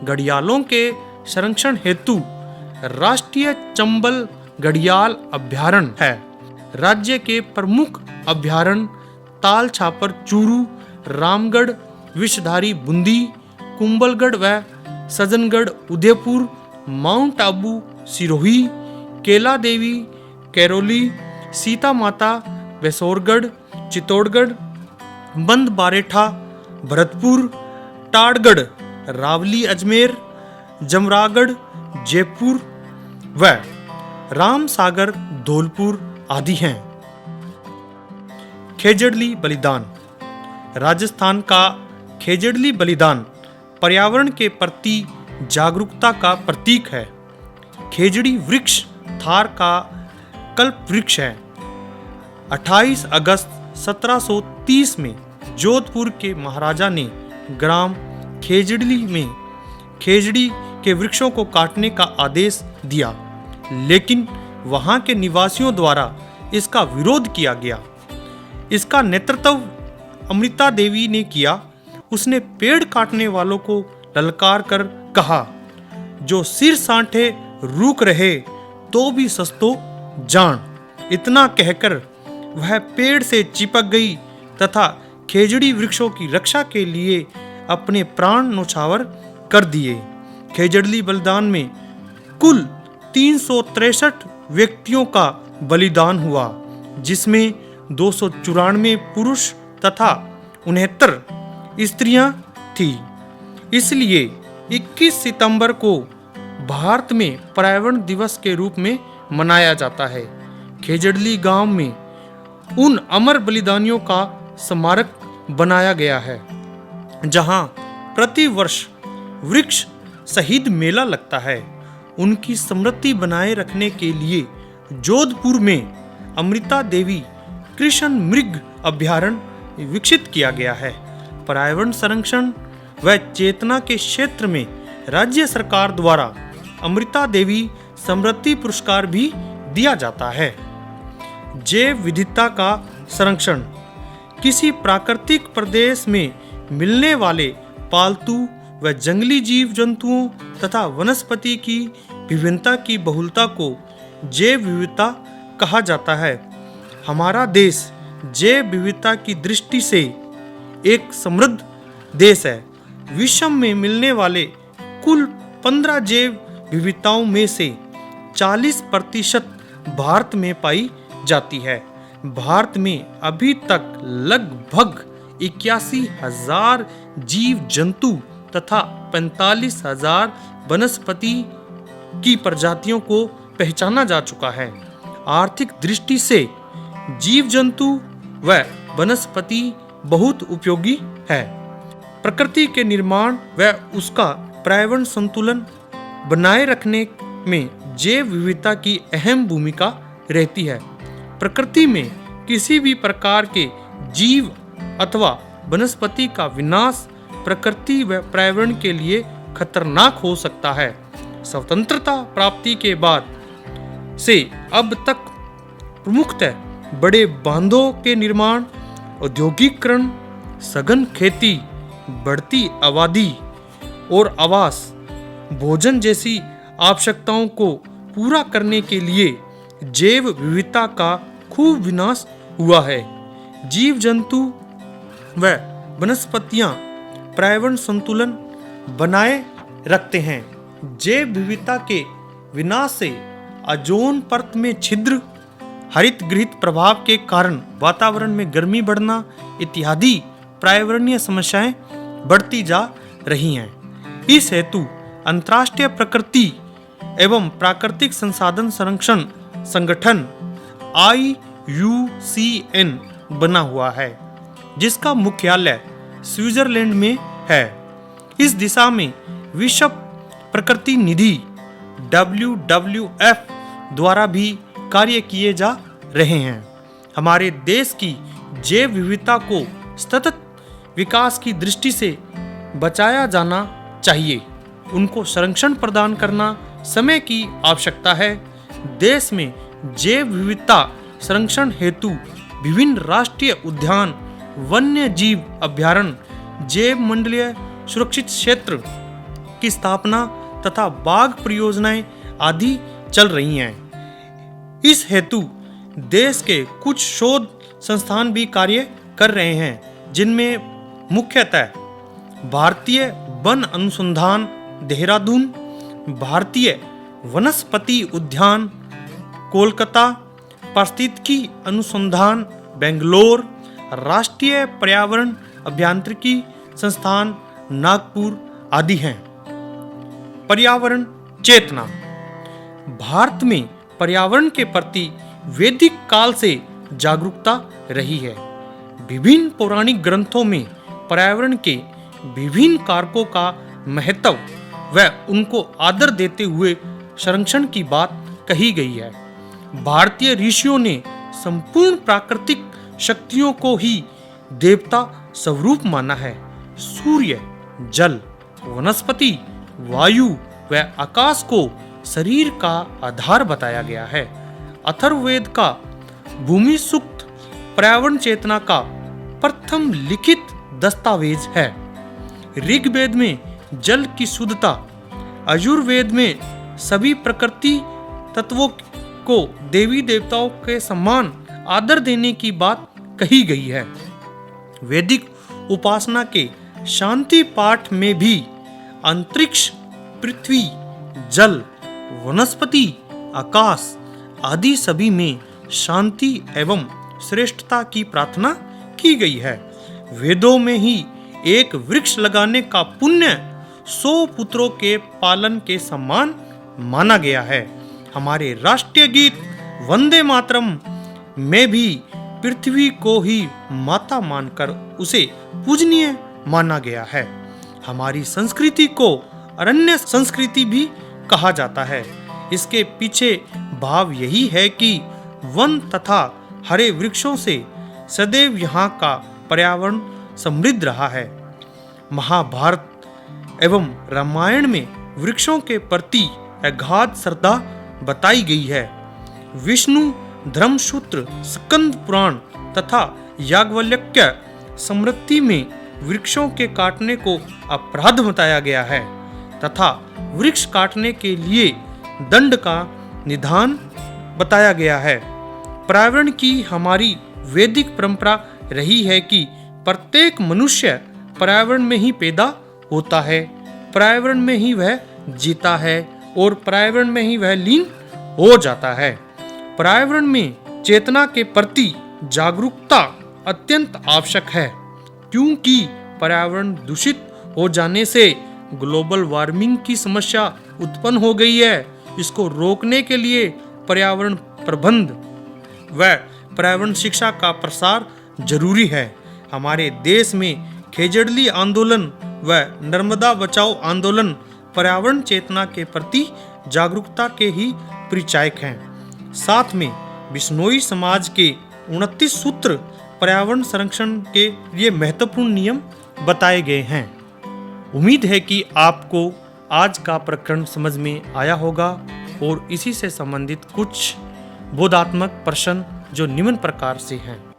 घड़ियालों के संरक्षण हेतु राष्ट्रीय चंबल घड़ियाल अभयारण्य है। राज्य के प्रमुख अभयारण्य ताल छापर चूरू, रामगढ़, विषधारी बूंदी, कुंभलगढ़ व सज्जनगढ़ उदयपुर, माउंट आबू सिरोही, केला देवी कैरोली, सीता माता वैसोरगढ़, चित्तौड़गढ़, बंद बारेठा भरतपुर, टाड़गढ़ रावली अजमेर, जमरागढ़ जयपुर व रामसागर धौलपुर आदि हैं। खेजड़ली बलिदान। राजस्थान का खेजड़ली बलिदान पर्यावरण के प्रति जागरूकता का प्रतीक है। खेजड़ी वृक्ष थार का कल्प वृक्ष है। 28 अगस्त 1730 में जोधपुर के महाराजा ने ग्राम खेजड़ली में खेजड़ी के वृक्षों को काटने का आदेश दिया, लेकिन वहां के निवासियों द्वारा इसका विरोध किया गया। इसका नेतृत्व अमृता देवी ने किया। उसने पेड़ काटने वालों को ललकार कर कहा, जो सिर सांठे रुक रहे तो भी सस्तो जान। इतना कहकर वह पेड़ से चिपक गई तथा खेजड़ी वृक्षों की रक्षा के लिए अपने प्राण न्यौछावर कर दिए। खेजड़ली बलिदान में कुल 363 व्यक्तियों का बलिदान हुआ, जिसमें 294 पुरुष तथा 69 स्त्रियां थी। इसलिए 21 सितंबर को भारत में पर्यावरण दिवस के रूप में मनाया जाता है। खेजड़ली गांव में उन अमर बलिदानियों का स्मारक बनाया गया है, जहां प्रति वर्ष वृक्ष शहीद मेला लगता है। उनकी स्मृति बनाए रखने के लिए जोधपुर में अमृता देवी कृष्ण मृग अभयारण्य विकसित किया गया है। पर्यावरण संरक्षण व चेतना के क्षेत्र में राज्य सरकार द्वारा अमृता देवी स्मृति पुरस्कार भी दिया जाता है। जैव विविधता का संरक्षण। किसी प्राकृतिक प्रदेश में मिलने वाले पालतू व जंगली जीव जंतुओं तथा वनस्पति की विभिन्नता की बहुलता को जैव विविधता कहा जाता है। हमारा देश जैव विविधता की दृष्टि से एक समृद्ध देश है। विश्व में मिलने वाले कुल 15 जैव विविधताओं में से 40% भारत में पाई जाती है। भारत में अभी तक लगभग 81,000 जीव जंतु तथा 45,000 वनस्पति की प्रजातियों को पहचाना जा चुका है। आर्थिक दृष्टि से जीव जंतु व वनस्पति बहुत उपयोगी है। प्रकृति के निर्माण व उसका पर्यावरण संतुलन बनाए रखने में जैव विविधता की अहम भूमिका रहती है। प्रकृति में किसी भी प्रकार के जीव अथवा वनस्पति का विनाश प्रकृति व पर्यावरण के लिए खतरनाक हो सकता है। स्वतंत्रता प्राप्ति के बाद से अब तक प्रमुखतः बड़े बांधों के निर्माण, औद्योगिकरण, सघन खेती, बढ़ती आबादी और आवास, भोजन जैसी आवश्यकताओं को पूरा करने के लिए जैव विविधता का खूब विनाश हुआ है। जीव जंतु व वनस्पतियां पर्यावरण संतुलन बनाए रखते हैं। जैव विविधता के विनाश से ओजोन परत में छिद्र, हरित गृहित प्रभाव के कारण वातावरण में गर्मी बढ़ना इत्यादि पर्यावरणीय समस्याएं बढ़ती जा रही हैं। इस हेतु अंतर्राष्ट्रीय प्रकृति एवं प्राकृतिक संसाधन संरक्षण संगठन IUCN बना हुआ है, जिसका मुख्यालय स्विट्जरलैंड में है। इस दिशा में विश्व प्रकृति निधि WWF द्वारा भी कार्य किए जा रहे हैं। हमारे देश की जैव विविधता को सतत विकास की दृष्टि से बचाया जाना चाहिए। उनको संरक्षण प्रदान करना समय की आवश्यकता है। देश में जैव विविधता संरक्षण हेतु विभिन्न राष्ट्रीय उद्यान, वन्य जीव अभयारण्य, जैव मंडलीय सुरक्षित क्षेत्र की स्थापना तथा बाघ परियोजनाएं आदि चल रही हैं। इस हेतु देश के कुछ शोध संस्थान भी कार्य कर रहे हैं, जिनमें मुख्यतः भारतीय वन अनुसंधान देहरादून, भारतीय वनस्पति उद्यान कोलकाता, पारिस्थितिकी अनुसंधान बेंगलोर, राष्ट्रीय पर्यावरण अभियांत्रिकी संस्थान नागपुर आदि हैं। पर्यावरण चेतना। भारत में पर्यावरण के प्रति वैदिक काल से जागरूकता रही है। विभिन्न पौराणिक ग्रंथों में पर्यावरण के विभिन्न कारकों का महत्व व उनको आदर देते हुए संरक्षण की बात कही गई है। भारतीय ऋषियों ने संपूर्ण प्राकृतिक शक्तियों को ही देवता स्वरूप माना है। सूर्य, जल, वनस्पति, वायु व आकाश को शरीर का आधार बताया गया है। अथर्ववेद का भूमि सूक्त पर्यावरण चेतना का प्रथम लिखित दस्तावेज है। ऋग्वेद में जल की शुद्धता, यजुर्वेद में सभी प्रकृति तत्वों को देवी देवताओं के समान आदर देने की बात कही गई है। वैदिक उपासना के शांति पाठ में भी अंतरिक्ष, पृथ्वी, जल, वनस्पति, आकाश आदि सभी में शांति एवं श्रेष्ठता की प्रार्थना की गई है। वेदों में ही एक वृक्ष लगाने का पुण्य 100 पुत्रों के पालन के समान माना गया है। हमारे राष्ट्रीय गीत वंदे मातरम में भी पृथ्वी को ही माता मानकर उसे पूजनीय माना गया है। हमारी संस्कृति को अरण्य संस्कृति भी कहा जाता है। इसके पीछे भाव यही है कि वन तथा हरे वृक्षों से सदैव यहाँ का पर्यावरण समृद्ध रहा है। महाभारत एवं रामायण में वृक्षों के प्रति अगाध श्रद्धा बताई गई है। विष्णु धर्मसूत्र, स्कंद पुराण तथा याज्ञवल्क्य स्मृति में वृक्षों के काटने को अपराध बताया गया है तथा वृक्ष काटने के लिए दंड का निधान बताया गया है। पर्यावरण की हमारी वैदिक परंपरा रही है कि प्रत्येक मनुष्य पर्यावरण में ही पैदा होता है, पर्यावरण में ही वह जीता है और पर्यावरण में ही वह लीन हो जाता है। पर्यावरण में चेतना के प्रति जागरूकता अत्यंत आवश्यक है, क्योंकि पर्यावरण दूषित हो जाने से ग्लोबल वार्मिंग की समस्या उत्पन्न हो गई है। इसको रोकने के लिए पर्यावरण प्रबंध व पर्यावरण शिक्षा का प्रसार जरूरी है। हमारे देश में खेजड़ली आंदोलन व नर्मदा बचाओ आंदोलन पर्यावरण चेतना के प्रति जागरूकता के ही परिचायक हैं। साथ में बिश्नोई समाज के 29 सूत्र पर्यावरण संरक्षण के लिए महत्वपूर्ण नियम बताए गए हैं। उम्मीद है कि आपको आज का प्रकरण समझ में आया होगा और इसी से संबंधित कुछ बोधात्मक प्रश्न जो निम्न प्रकार से हैं।